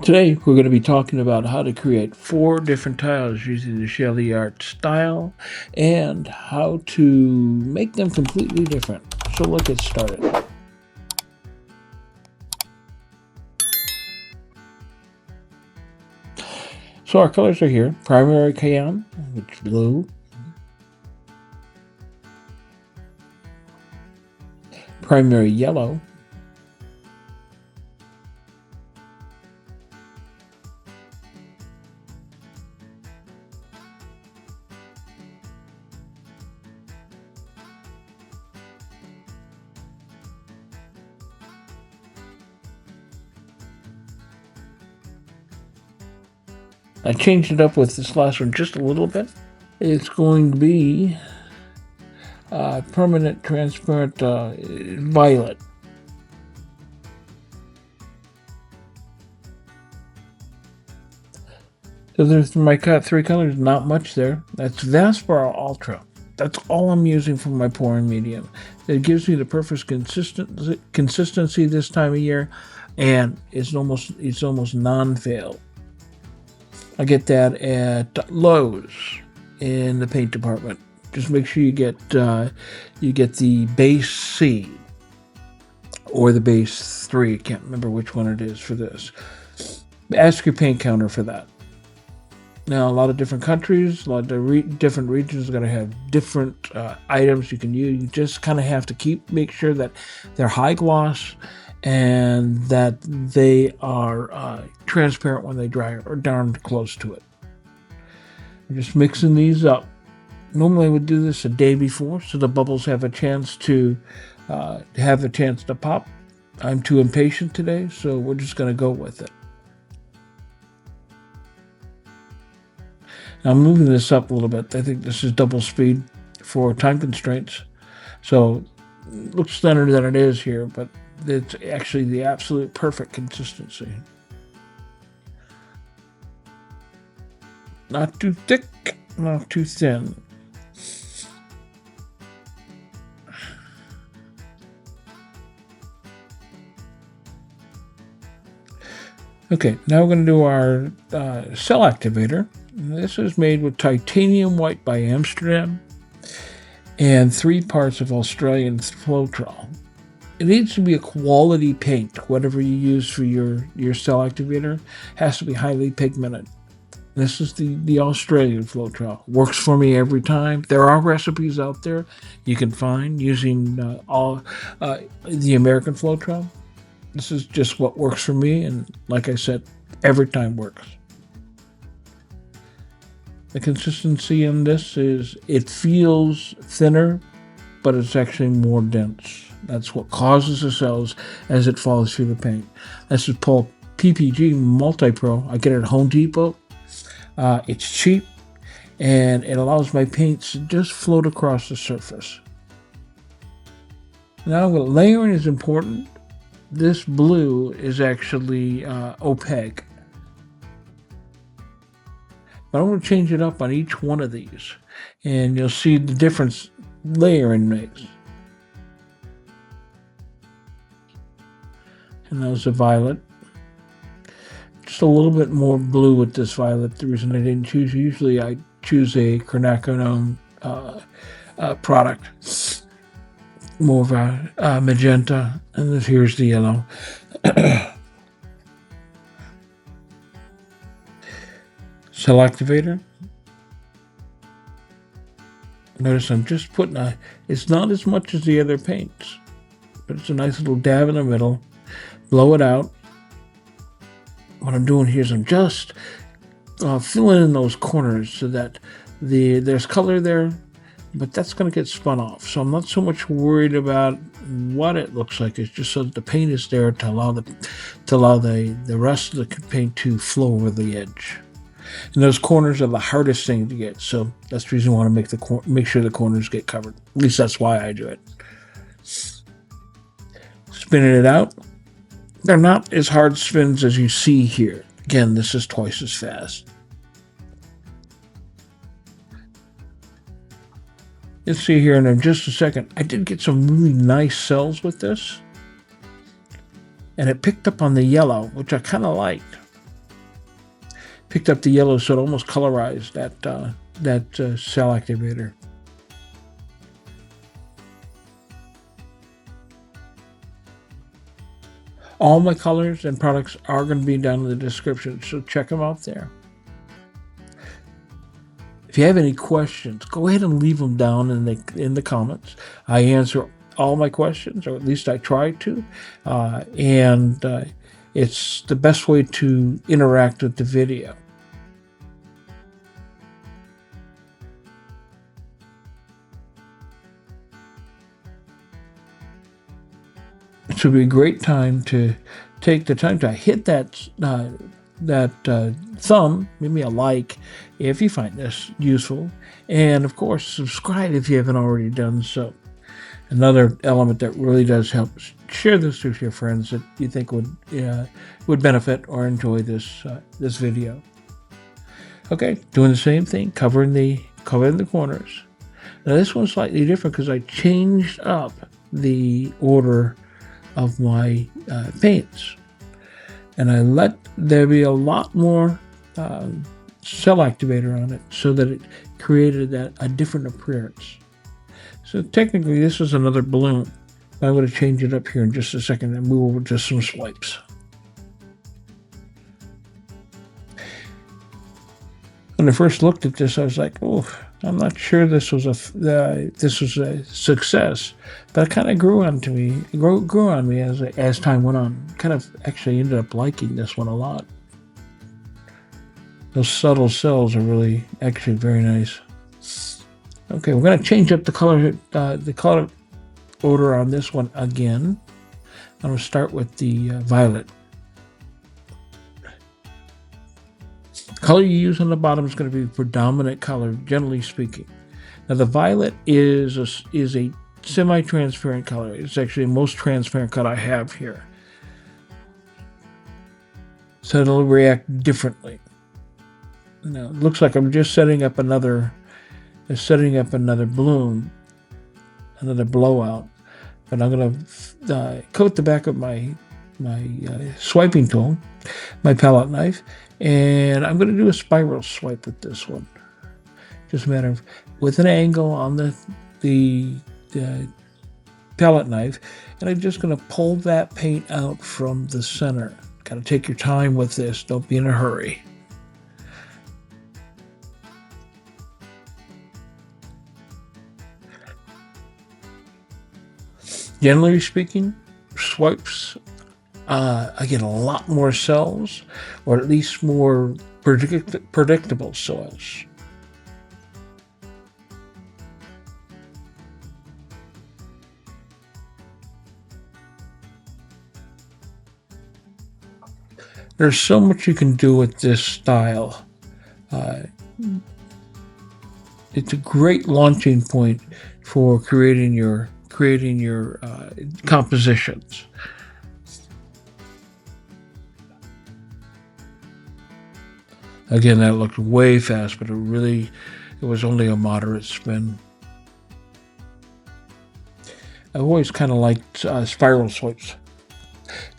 Today we're going to be talking about how to create 4 different tiles using the Shelly Art style and how to make them completely different. So let's get started. So our colors are here. Primary Cyan, which is blue. Primary yellow. I changed it up with this last one just a little bit. It's going to be permanent transparent violet. So there's my 3 colors, not much there. That's Vaspar Ultra. That's all I'm using for my pouring medium. It gives me the perfect consistency this time of year, and it's almost non-fail. I get that at Lowe's in the paint department. Just make sure you get the base C or the base 3. I can't remember which one it is for this. Ask your paint counter for that. Now, a lot of different countries, a lot of different regions are going to have different items you can use. You just kind of have to make sure that they're high gloss and that they are transparent when they dry or darn close to it. I'm just mixing these up. Normally I would do this a day before so the bubbles have a chance to pop. I'm too impatient today, so we're just going to go with it. Now I'm moving this up a little bit. I think this is double speed for time constraints. So it looks thinner than it is here, but it's actually the absolute perfect consistency. Not too thick, not too thin. Okay, now we're going to do our cell activator. This is made with titanium white by Amsterdam and 3 parts of Australian Floetrol. It needs to be a quality paint. Whatever you use for your cell activator has to be highly pigmented. This is the Australian Floetrol. Works for me every time. There are recipes out there you can find using the American Floetrol. This is just what works for me, and like I said, every time works. The consistency in this is, it feels thinner, but it's actually more dense. That's what causes the cells as it falls through the paint. This is Paul PPG Multi-Pro. I get it at Home Depot. It's cheap, and it allows my paints to just float across the surface. Now, layering is important. This blue is actually opaque. But I'm going to change it up on each one of these, and you'll see the difference layering makes. And that was the violet. Just a little bit more blue with this violet. The reason I didn't choose, usually I choose a quinacridone product. More of a magenta, and here's the yellow. Cell activator. Notice I'm just putting it's not as much as the other paints, but it's a nice little dab in the middle. Blow it out. What I'm doing here is I'm just filling in those corners so that there's color there, but that's going to get spun off. So I'm not so much worried about what it looks like. It's just so that the paint is there to allow the rest of the paint to flow over the edge. And those corners are the hardest thing to get, so that's the reason I want to make sure the corners get covered. At least that's why I do it. Spinning it out. They're not as hard spins as you see here. Again, this is twice as fast. You'll see here in just a second, I did get some really nice cells with this. And it picked up on the yellow, which I kind of liked. picked up the yellow, so it almost colorized that cell activator. All my colors and products are going to be down in the description, so check them out there. If you have any questions, go ahead and leave them down in the comments. I answer all my questions, or at least I try to, and it's the best way to interact with the video. It would be a great time to take the time to hit that thumb, maybe a like if you find this useful, and of course subscribe if you haven't already done so. Another element that really does help, share this with your friends that you think would benefit or enjoy this video. Okay, doing the same thing, covering the corners. Now this one's slightly different because I changed up the order of my paints, and I let there be a lot more cell activator on it so that it created a different appearance. So technically this is another balloon. I'm going to change it up here in just a second and move over to some swipes. When I first looked at this, I was like, oh, I'm not sure this was a success, but it kind of grew on me as time went on. Kind of actually ended up liking this one a lot. Those subtle cells are really actually very nice. Okay, we're going to change up the color order on this one again. I'm going to start with the violet. The color you use on the bottom is going to be the predominant color, generally speaking. Now the violet is a semi-transparent color. It's actually the most transparent color I have here. So it'll react differently. Now it looks like I'm just setting up another bloom, another blowout. But I'm going to coat the back of my swiping tool, my palette knife, and I'm going to do a spiral swipe with this one. Just a matter of with an angle on the palette knife, and I'm just going to pull that paint out from the center. Got to take your time with this. Don't be in a hurry. Generally speaking, swipes, I get a lot more cells, or at least more predictable cells. There's so much you can do with this style. It's a great launching point for creating your compositions. Again, that looked way fast, but it was only a moderate spin. I've always kind of liked spiral swipes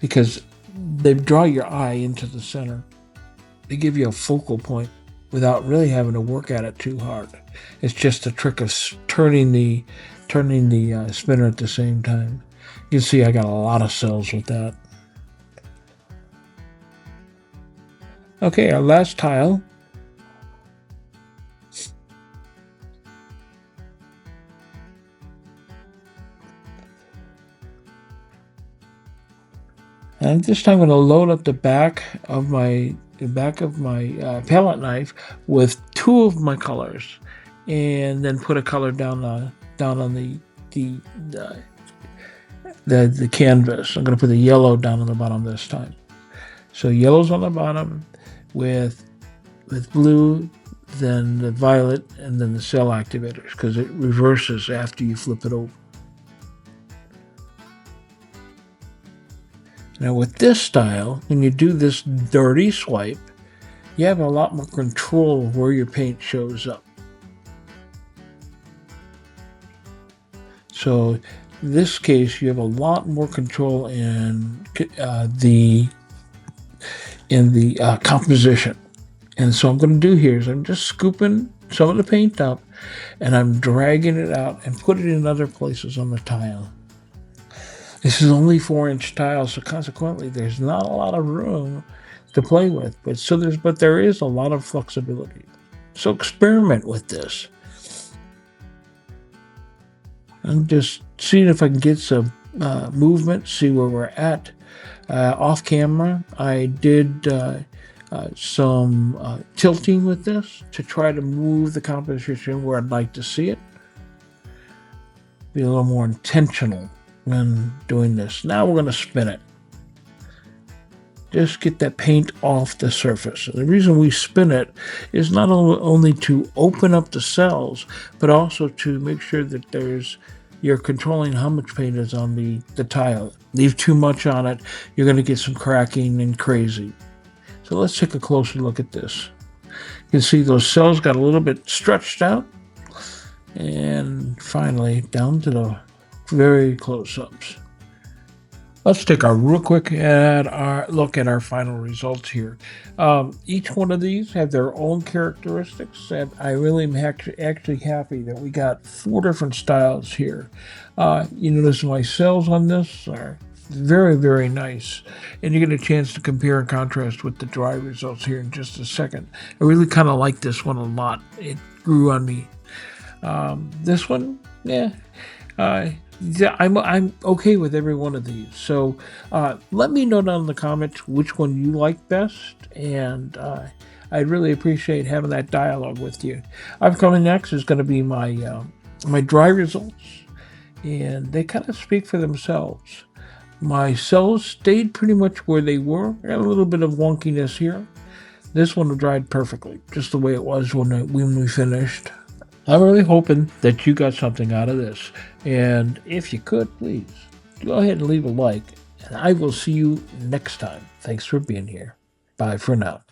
because they draw your eye into the center. They give you a focal point without really having to work at it too hard. It's just a trick of turning the spinner at the same time. You can see I got a lot of cells with that. Okay, our last tile. And this time I'm going to load up the back of my palette knife with two of my colors, and then put a color down on the canvas. I'm going to put the yellow down on the bottom this time. So yellow's on the bottom with blue, then the violet, and then the cell activators, because it reverses after you flip it over. Now with this style, when you do this dirty swipe, you have a lot more control of where your paint shows up. So in this case, you have a lot more control in the composition. And so I'm going to do here is I'm just scooping some of the paint up and I'm dragging it out and put it in other places on the tile. This is only 4-inch tile, so consequently there's not a lot of room to play with, but there is a lot of flexibility. So experiment with this. I'm just seeing if I can get some movement, see where we're at. Off camera, I did some tilting with this to try to move the composition where I'd like to see it. Be a little more intentional when doing this. Now we're going to spin it. Just get that paint off the surface. And the reason we spin it is not only to open up the cells, but also to make sure that you're controlling how much paint is on the tile. Leave too much on it, you're going to get some cracking and crazy. So let's take a closer look at this. You can see those cells got a little bit stretched out. And finally, down to the very close-ups. Let's take a real quick look at our final results here. Each one of these have their own characteristics, and I really am actually happy that we got 4 different styles here. You notice my cells on this are very, very nice, and you get a chance to compare and contrast with the dry results here in just a second. I really kind of like this one a lot. It grew on me. This one, yeah. I'm okay with every one of these. So let me know down in the comments which one you like best, and I'd really appreciate having that dialogue with you. Upcoming next is going to be my my dry results, and they kind of speak for themselves. My cells stayed pretty much where they were. Got a little bit of wonkiness here. This one dried perfectly, just the way it was when we finished. I'm really hoping that you got something out of this. And if you could, please, go ahead and leave a like. And I will see you next time. Thanks for being here. Bye for now.